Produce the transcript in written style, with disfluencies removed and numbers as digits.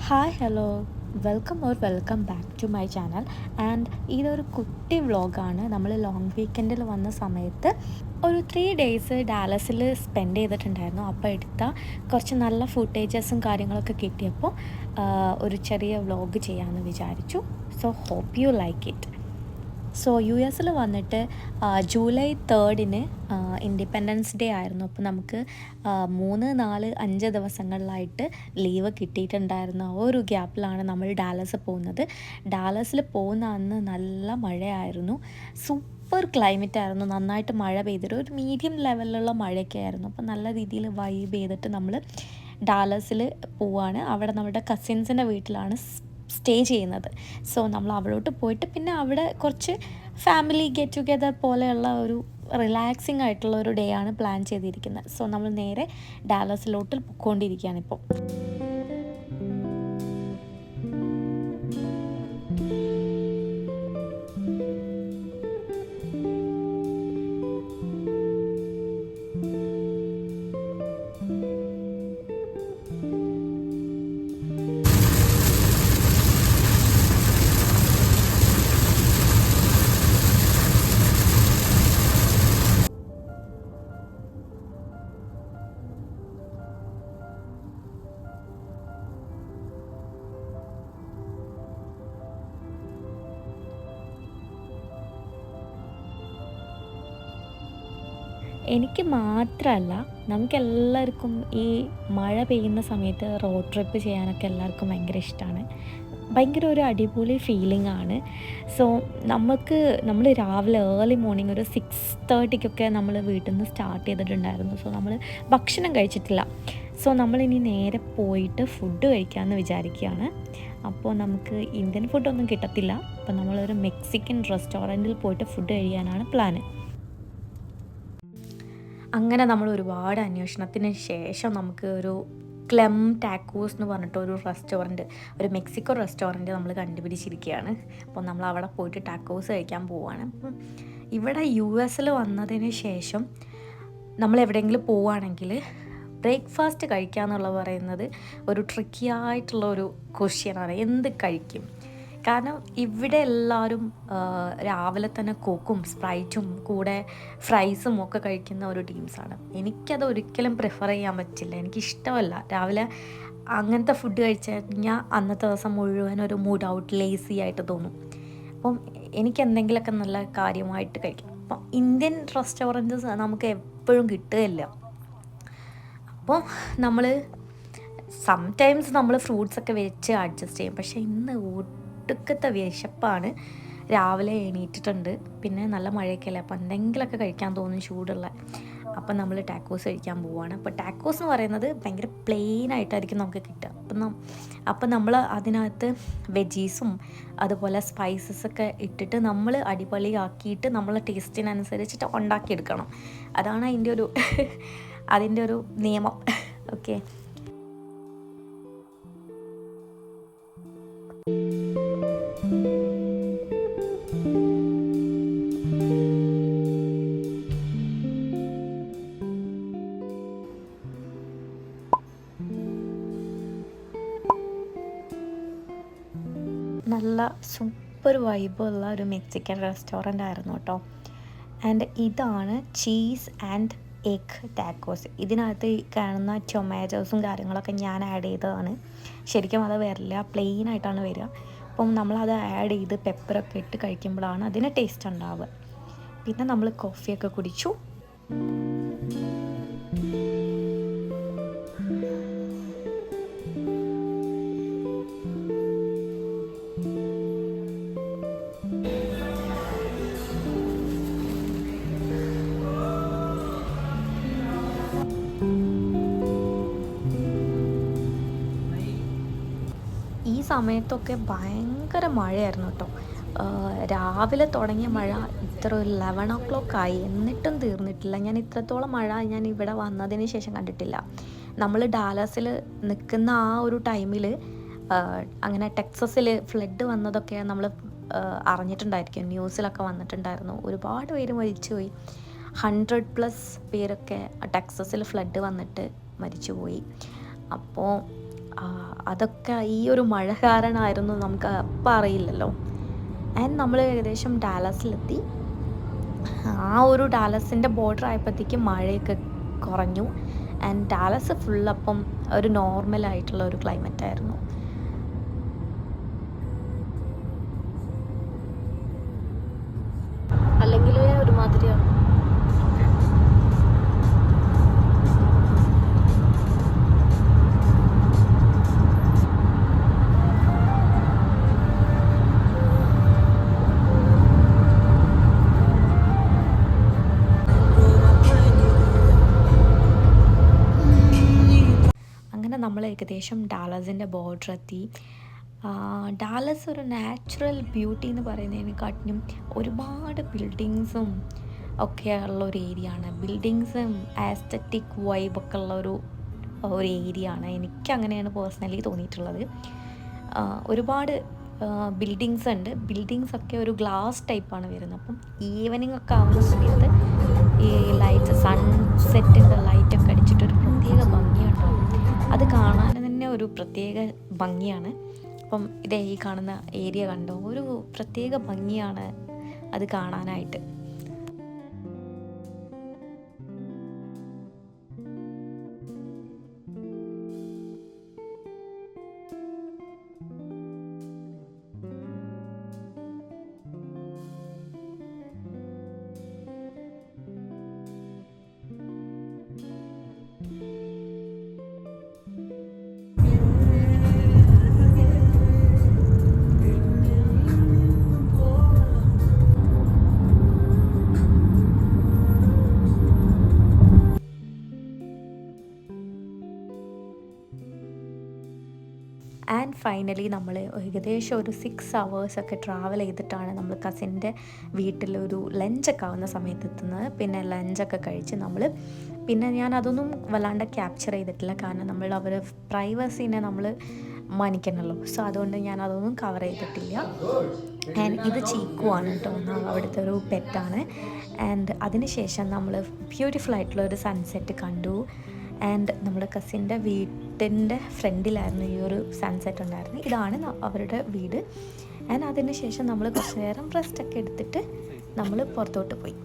Hi hello welcome back to my channel. And ഇതൊരു കുട്ടി വ്ളോഗാണ്. നമ്മൾ ലോങ് വീക്കെൻഡിൽ വന്ന സമയത്ത് ഒരു 3 ഡേയ്സ് ഡാലസിൽ സ്പെൻഡ് ചെയ്തിട്ടുണ്ടായിരുന്നു. അപ്പോൾ എടുത്ത കുറച്ച് നല്ല ഫുട്ടേജസും കാര്യങ്ങളൊക്കെ കിട്ടിയപ്പോൾ ഒരു ചെറിയ വ്ളോഗ് ചെയ്യാമെന്ന് വിചാരിച്ചു. So hope you like it. So you എസിൽ വന്നിട്ട് ജൂലൈ 3 ഇൻഡിപെൻഡൻസ് ഡേ ആയിരുന്നു. അപ്പോൾ നമുക്ക് 3, 4, 5 ദിവസങ്ങളിലായിട്ട് ലീവ് കിട്ടിയിട്ടുണ്ടായിരുന്നു. ആ ഒരു ഗ്യാപ്പിലാണ് നമ്മൾ ഡാലസ് പോകുന്നത്. ഡാലസിൽ പോകുന്ന അന്ന് നല്ല മഴയായിരുന്നു. സൂപ്പർ ക്ലൈമറ്റ് ആയിരുന്നു. നന്നായിട്ട് മഴ പെയ്തിട്ട് ഒരു മീഡിയം ലെവലിലുള്ള മഴയൊക്കെ ആയിരുന്നു. അപ്പോൾ നല്ല രീതിയിൽ വൈബ് ചെയ്തിട്ട് നമ്മൾ ഡാലസിൽ പോവാണ്. അവിടെ നമ്മുടെ കസിൻസിൻ്റെ വീട്ടിലാണ് സ്റ്റേ ചെയ്യുന്നത്. സോ നമ്മൾ അവിടോട്ട് പോയിട്ട് പിന്നെ അവിടെ കുറച്ച് ഫാമിലി ഗെറ്റ് ടുഗെദർ പോലെയുള്ള ഒരു റിലാക്സിങ് ആയിട്ടുള്ള ഒരു ഡേ ആണ് പ്ലാൻ ചെയ്തിരിക്കുന്നത്. സോ നമ്മൾ നേരെ ഡാലസിലോട്ട് പോയിക്കൊണ്ടിരിക്കുകയാണ് ഇപ്പോൾ. എനിക്ക് മാത്രമല്ല, നമുക്കെല്ലാവർക്കും ഈ മഴ പെയ്യുന്ന സമയത്ത് റോഡ് ട്രിപ്പ് ചെയ്യാനൊക്കെ എല്ലാവർക്കും ഭയങ്കര ഇഷ്ടമാണ്. ഭയങ്കര ഒരു അടിപൊളി ഫീലിംഗ് ആണ്. സോ നമ്മൾ രാവിലെ ഏർലി മോർണിംഗ് ഒരു 6:30 നമ്മൾ വീട്ടിൽ നിന്ന് സ്റ്റാർട്ട് ചെയ്തിട്ടുണ്ടായിരുന്നു. സോ നമ്മൾ ഭക്ഷണം കഴിച്ചിട്ടില്ല. സോ നമ്മളിനി നേരെ പോയിട്ട് ഫുഡ് കഴിക്കാമെന്ന് വിചാരിക്കുകയാണ്. അപ്പോൾ നമുക്ക് ഇന്ത്യൻ ഫുഡൊന്നും കിട്ടത്തില്ല. അപ്പോൾ നമ്മളൊരു മെക്സിക്കൻ റെസ്റ്റോറൻറ്റിൽ പോയിട്ട് ഫുഡ് കഴിക്കാനാണ് പ്ലാന്. അങ്ങനെ നമ്മൾ ഒരുപാട് അന്വേഷണത്തിന് ശേഷം നമുക്ക് ഒരു ക്ലെം ടാക്കോസ് എന്ന് പറഞ്ഞിട്ട് ഒരു മെക്സിക്കോ റെസ്റ്റോറൻറ്റ് നമ്മൾ കണ്ടുപിടിച്ചിരിക്കുകയാണ്. അപ്പോൾ നമ്മൾ അവിടെ പോയിട്ട് ടാക്കോസ് കഴിക്കാൻ പോവുകയാണ്. അപ്പം ഇവിടെ യു എസിൽ വന്നതിന് ശേഷം നമ്മൾ എവിടെയെങ്കിലും പോവുകയാണെങ്കിൽ ബ്രേക്ക്ഫാസ്റ്റ് കഴിക്കുക എന്നുള്ളത് പറയുന്നത് ഒരു ട്രിക്കി ആയിട്ടുള്ള ഒരു ക്വസ്റ്റ്യനാണ്. എന്ത് കഴിക്കും? കാരണം ഇവിടെ എല്ലാവരും രാവിലെ തന്നെ കോക്കും സ്പ്രൈറ്റും കൂടെ ഫ്രൈസും ഒക്കെ കഴിക്കുന്ന ഒരു ടീംസാണ്. എനിക്കത് ഒരിക്കലും പ്രിഫർ ചെയ്യാൻ പറ്റില്ല. എനിക്കിഷ്ടമല്ല രാവിലെ അങ്ങനത്തെ ഫുഡ് കഴിച്ചു കഴിഞ്ഞാൽ അന്നത്തെ ദിവസം മുഴുവൻ ഒരു മൂഡ് ഔട്ട് ലേസി ആയിട്ട് തോന്നും. അപ്പം എനിക്ക് എന്തെങ്കിലുമൊക്കെ നല്ല കാര്യമായിട്ട് കഴിക്കാം. അപ്പം ഇന്ത്യൻ റെസ്റ്റോറൻറ്റ്സ് നമുക്ക് എപ്പോഴും കിട്ടുകയില്ല. അപ്പോൾ നമ്മൾ സംടൈംസ് നമ്മൾ ഫ്രൂട്ട്സൊക്കെ വെച്ച് അഡ്ജസ്റ്റ് ചെയ്യും. പക്ഷേ ഇന്ന് ഒടുക്കത്തെ വിശപ്പാണ്. രാവിലെ എണീറ്റിട്ടുണ്ട്, പിന്നെ നല്ല മഴയൊക്കെയല്ലേ, അപ്പോൾ എന്തെങ്കിലുമൊക്കെ കഴിക്കാൻ തോന്നും ചൂടുള്ള. അപ്പം നമ്മൾ ടാക്കോസ് കഴിക്കാൻ പോവുകയാണ്. അപ്പോൾ ടാക്കോസ് എന്ന് പറയുന്നത് ഭയങ്കര പ്ലെയിൻ ആയിട്ടായിരിക്കും നമുക്ക് കിട്ടുക. അപ്പം നമ്മൾ അതിനകത്ത് വെജീസും അതുപോലെ സ്പൈസസൊക്കെ ഇട്ടിട്ട് നമ്മൾ അടിപൊളിയാക്കിയിട്ട് നമ്മളെ ടേസ്റ്റിനനുസരിച്ചിട്ട് ഉണ്ടാക്കിയെടുക്കണം. അതാണ് അതിൻ്റെ ഒരു നിയമം. ഓക്കെ. നല്ല സൂപ്പർ വൈബുള്ള ഒരു മെക്സിക്കൻ റെസ്റ്റോറൻ്റ് ആയിരുന്നു കേട്ടോ. ആൻഡ് ഇതാണ് ചീസ് ആൻഡ് എഗ് ടാക്കോസ്. ഇതിനകത്ത് കാണുന്ന ടൊമാറ്റോസും കാര്യങ്ങളൊക്കെ ഞാൻ ആഡ് ചെയ്തതാണ്. ശരിക്കും അത് വരില്ല, പ്ലെയിൻ ആയിട്ടാണ് വരിക. അപ്പം നമ്മളത് ആഡ് ചെയ്ത് പെപ്പറൊക്കെ ഇട്ട് കഴിക്കുമ്പോഴാണ് അതിന് ടേസ്റ്റ് ഉണ്ടാവുക. പിന്നെ നമ്മൾ കോഫിയൊക്കെ കുടിച്ചു. ഈ സമയത്തൊക്കെ ഭയങ്കര മഴയായിരുന്നു കേട്ടോ. രാവിലെ തുടങ്ങിയ മഴ ഇത്ര ഒരു 11 ആയി, എന്നിട്ടും തീർന്നിട്ടില്ല. ഞാൻ ഇത്രത്തോളം മഴ ഞാൻ ഇവിടെ വന്നതിന് ശേഷം കണ്ടിട്ടില്ല. നമ്മൾ ഡാലസിൽ നിൽക്കുന്ന ആ ഒരു ടൈമിൽ അങ്ങനെ ടെക്സസിൽ ഫ്ലഡ് വന്നതൊക്കെ നമ്മൾ അറിഞ്ഞിട്ടുണ്ടായിരിക്കും. ന്യൂസിലൊക്കെ വന്നിട്ടുണ്ടായിരുന്നു. ഒരുപാട് പേര് മരിച്ചുപോയി. 100+ പേരൊക്കെ ടെക്സസിൽ ഫ്ലഡ് വന്നിട്ട് മരിച്ചുപോയി. അപ്പോൾ അതൊക്കെ ഈ ഒരു മഴ കാരണമായിരുന്നു, നമുക്ക് അപ്പം അറിയില്ലല്ലോ. ആൻഡ് നമ്മൾ ഏകദേശം ഡാലസിലെത്തി. ആ ഒരു ഡാലസിൻ്റെ ബോർഡർ ആയപ്പോഴത്തേക്കും മഴയൊക്കെ കുറഞ്ഞു. ആൻഡ് ഡാലസ് ഫുള്ളപ്പം ഒരു നോർമലായിട്ടുള്ള ഒരു ക്ലൈമറ്റ് ആയിരുന്നു. അല്ലെങ്കിൽ ഒരുമാതിരിയാണ്. അങ്ങനെ നമ്മൾ ഏകദേശം ഡാലസിൻ്റെ ബോർഡർ എത്തി. ഡാലസ് ഒരു നാച്ചുറൽ ബ്യൂട്ടി എന്ന് പറയുന്നതിനെക്കാട്ടിലും ഒരുപാട് ബിൽഡിങ്സും ഒക്കെ ഉള്ള ഒരു ഏരിയ ആണ്. ബിൽഡിങ്സും ആസ്തറ്റിക് വൈബൊക്കെ ഉള്ള ഒരു ഏരിയ ആണ്. എനിക്കങ്ങനെയാണ് പേഴ്സണലി തോന്നിയിട്ടുള്ളത്. ഒരുപാട് ബിൽഡിങ്സ് ഉണ്ട്. ബിൽഡിങ്സൊക്കെ ഒരു ഗ്ലാസ് ടൈപ്പാണ് വരുന്നത്. അപ്പം ഈവനിങ് ഒക്കെ ആവുന്ന സമയത്ത് ഈ ലൈറ്റ് സൺസെറ്റിൻ്റെ ലൈറ്റൊക്കെ അടിച്ചിട്ടൊരു പ്രത്യേക ഭംഗിയുണ്ടാവും. അത് കാണാൻ തന്നെ ഒരു പ്രത്യേക ഭംഗിയാണ്. അപ്പം ഇതേ ഈ കാണുന്ന ഏരിയ കണ്ടോ, ഒരു പ്രത്യേക ഭംഗിയാണ് അത് കാണാനായിട്ട്. ആൻഡ് ഫൈനലി നമ്മൾ ഏകദേശം ഒരു 6 hours ട്രാവൽ ചെയ്തിട്ടാണ് നമ്മൾ കസിൻ്റെ വീട്ടിലൊരു ലഞ്ചൊക്കെ ആവുന്ന സമയത്ത് എത്തുന്നത്. പിന്നെ ലഞ്ചൊക്കെ കഴിച്ച് പിന്നെ ഞാൻ അതൊന്നും വല്ലാണ്ട് ക്യാപ്ചർ ചെയ്തിട്ടില്ല, കാരണം നമ്മൾ അവർ പ്രൈവസീനെ നമ്മൾ മാനിക്കണമല്ലോ. സോ അതുകൊണ്ട് ഞാൻ അതൊന്നും കവർ ചെയ്തിട്ടില്ല. ആൻഡ് ഇത് ചീക്കുവാണ് കേട്ടോ, അവിടുത്തെ ഒരു പെറ്റാണ്. ആൻഡ് അതിനുശേഷം നമ്മൾ ബ്യൂട്ടിഫുൾ ആയിട്ടുള്ള ഒരു സൺസെറ്റ് കണ്ടു. ആൻഡ് നമ്മുടെ കസിൻ്റെ വീട്ടിൻ്റെ ഫ്രണ്ടിലായിരുന്നു ഈ ഒരു സൺസെറ്റ് ഉണ്ടായിരുന്നത്. ഇതാണ് അവരുടെ വീട്. ആൻഡ് അതിന് ശേഷം നമ്മൾ കുറച്ച് നേരം റെസ്റ്റൊക്കെ എടുത്തിട്ട് നമ്മൾ പുറത്തോട്ട് പോയി.